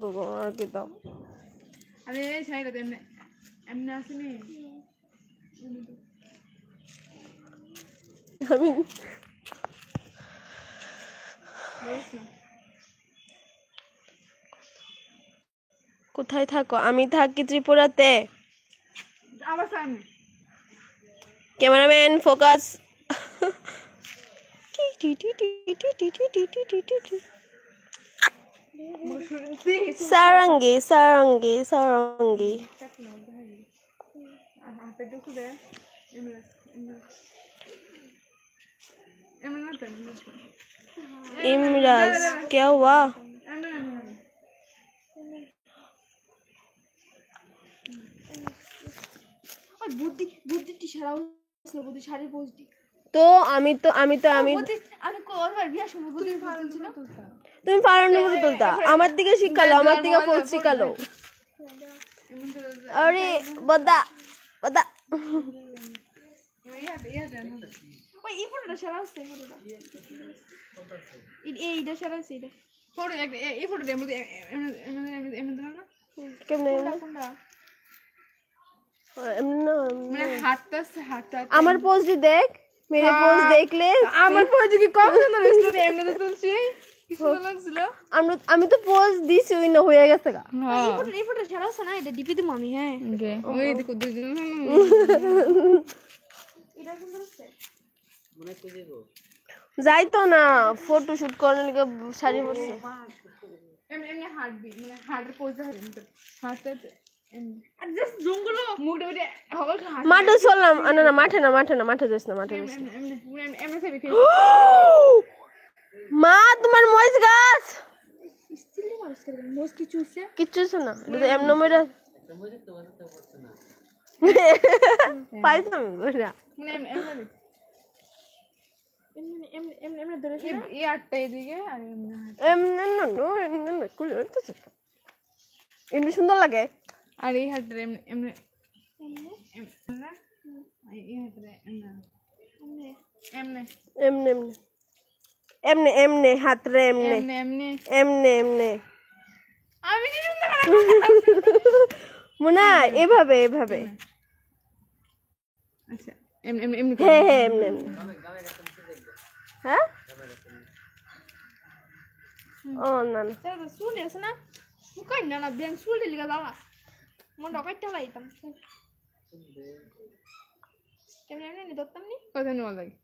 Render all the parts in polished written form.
আর কি দাও আরে শাড়িটা এমনি এমনি আসেনি আমি কোথায় থাকো? আমি থাকি ত্রিপুরাতে। আবার সামনে ক্যামেরাম্যান ফোকাস। সারঙ্গি সারঙ্গি সারঙ্গি इमराज क्या हुआ? বুদ্ধি বুদ্ধিটি সারা বুদ্ধি শাড়ি বুদ্ধি তো আমি কোরবার বিয়ার সময় বুদ্ধি ছিল তুমি পারানো করে তুলতা আমার দিকে শিখালো আমার দিকে ফোন শিখালো আরে বদা বদা ওই এই ফটোটা সারা আছে এইটা সারা আছে এটা ফটো এই ফটোটা এমনি এমনি এমনি না কেমনে কোনটা মানে হাতটা আমার পোস্ট দেখ मेरे पोस्ट देख ले আমার পোস্ট কি কম সুন্দর হইছিল এমনি তো তুলছি কি সুন্দর লাগছিল আমি তো পোস্ট দিছি ওই না হয়ে গেছে গা এই ফটো ছাড়া আছে না এটা ডিপি দিমু আমি হ্যাঁ ওকে ওই দেখো দুইজন এটা সুন্দর আছে মনে কই দেব যাই তো না ফটো শুট করার লাগি শাড়ি পরছে এমনি এমনি হার্টবিট মানে হার্টের পোজ ধরে হার্টটা আর জাস্ট জঙ্গলো মুডে মুডে হবে মাঠে চললাম না না মাঠে যাস না মাঠে যাস না এমনি সেবি মা তোমার মরিচ গাছ স্টিল মারছ করে মোস কিছু আছে কিচ্ছু না এটা এমন মইরা মরিচ তো বানাতে পারছ না পাইছাম গোরা মানে এমনি ধরে এই আটটা এদিকে আর এমনি কুল হইতেছে এমনি সুন্দর লাগে আর এই হাতটা এমনি এমনি এই হাতটা এমনি এমনি এমনি এমনি হাত রে এমনি এমনি এমনি এমনি আমি কি সুন্দর মুনা এভাবে এভাবে আচ্ছা এমনি এমনি এমনি হ্যাঁ হ্যাঁ এমনি এমনি হ্যাঁ ও না না তাহলে শুল আছে না কই না না ব্যাং শুল দিলি গালা মন ডকাইতে লাইতাম কেমন এমনি দত্তম নি কথা নো লাগে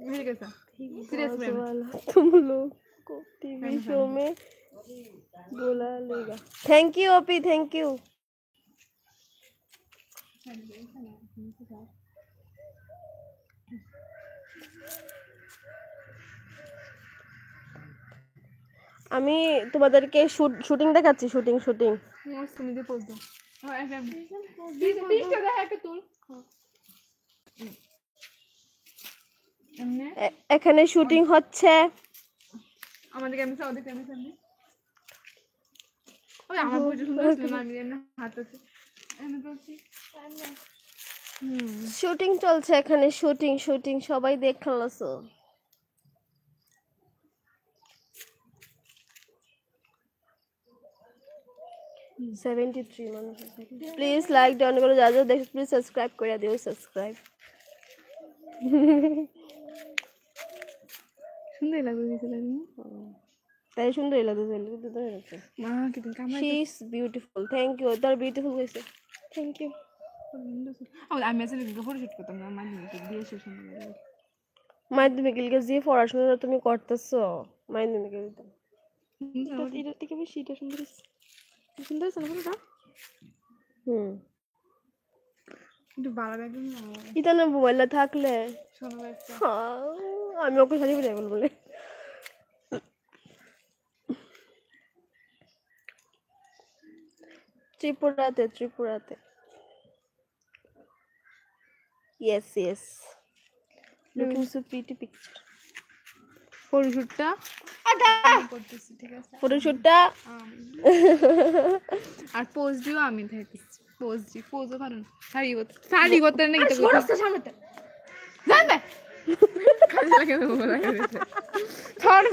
मिल गया सीरियस में तुम लोग को टीवी शो में बुला लेगा thank you OP thank you আমি তোমাদেরকে শুটিং দেখাচ্ছি শুটিং মস্ত তুমি দিয়ে পোজ দাও প্লিজ দেখা একটা তুল এখানে শুটিং হচ্ছে আমাদের আমি সাউদি আমি সামনে ওই আমার পোজ সুন্দর ছিল না আমি এমনি হাত আছে এমনি বলছি শুটিং চলছে এখানে শুটিং সবাই দেখলাছো প্লিজ লাইক ডাউন করো যা যা দেখো প্লিজ সাবস্ক্রাইব করে দিও সাবস্ক্রাইব সুন্দর লাগছে তাই সুন্দর লাগছে মা কি কামাই she is beautiful thank you তার বিউটিফুল কইছে থ্যাংক ইউ আমি আসলে ফটো শুট করতাম না মাঝে দিয়ে শেষ হয়ে গেল মাধ্যমিকে যে পড়াশোনা তুমি করতেছো মাধ্যমিকে দিতাম এটা থেকে বেশি এটা সুন্দর সুন্দর আছে না ফটোটা একটু ভালো লাগে না এটা না মোবাইলে থাকলে শোনো একটা আমি ওকে শাড়ি পরে বলে ত্রিপুরাতে yes looking so pretty picture ফটোশুটটা করতেছি ঠিক আছে ফটোশুটটা আর পোজ দিও আমি থাকতেছি পোজও পারো না শাড়ি করতে না এটা করতে সামনেটা জানবে কাজে লাগে বলা করে